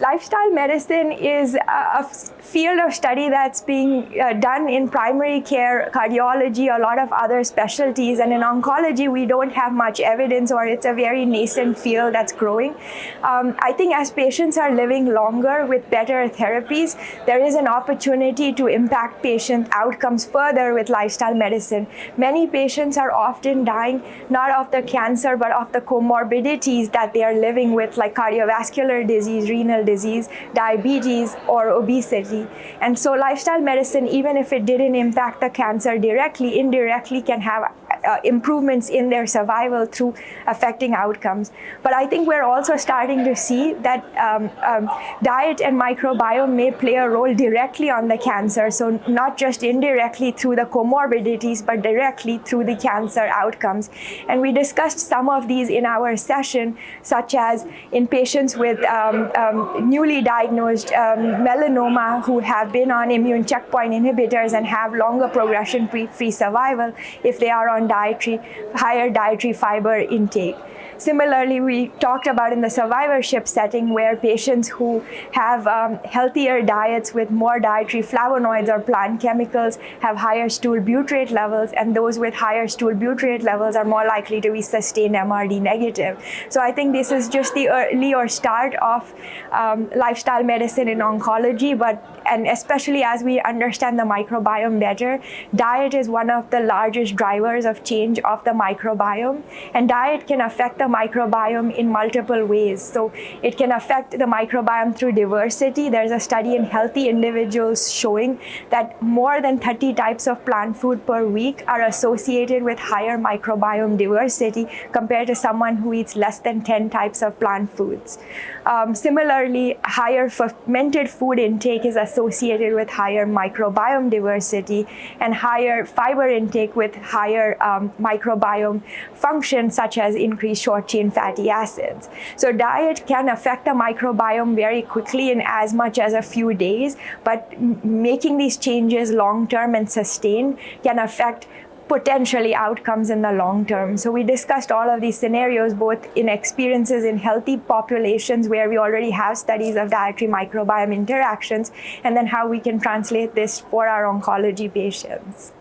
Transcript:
lifestyle medicine is a field of study that's being done in primary care, cardiology, a lot of other specialties, and in oncology we don't have much evidence, or it's a very nascent field that's growing. I think as patients are living longer with better therapies, there is an opportunity to impact patient outcomes further with lifestyle medicine. Many patients are often dying not of the cancer but of the comorbidities that they are living with, like cardiovascular disease, renal disease, diabetes, or obesity. And so lifestyle medicine, even if it didn't impact the cancer directly, indirectly can have improvements in their survival through affecting outcomes. But I think we're also starting to see that diet and microbiome may play a role directly on the cancer. So not just indirectly through the comorbidities, but directly through the cancer outcomes. And we discussed some of these in our session, such as in patients with newly diagnosed melanoma who have been on immune checkpoint inhibitors and have longer progression-free survival if they are on higher dietary fiber intake. Similarly, we talked about in the survivorship setting where patients who have healthier diets with more dietary flavonoids or plant chemicals have higher stool butyrate levels, and those with higher stool butyrate levels are more likely to be sustained MRD negative. So I think this is just the early or start of lifestyle medicine in oncology, and especially as we understand the microbiome better, diet is one of the largest drivers of change of the microbiome, and diet can affect the microbiome in multiple ways. So it can affect the microbiome through diversity. There's a study in healthy individuals showing that more than 30 types of plant food per week are associated with higher microbiome diversity compared to someone who eats less than 10 types of plant foods. Similarly, higher fermented food intake is associated with higher microbiome diversity, and higher fiber intake with higher microbiome function, such as increased short-chain fatty acids. So diet can affect the microbiome very quickly in as much as a few days, but making these changes long-term and sustained can affect potentially outcomes in the long term. So we discussed all of these scenarios, both in experiences in healthy populations where we already have studies of dietary microbiome interactions, and then how we can translate this for our oncology patients.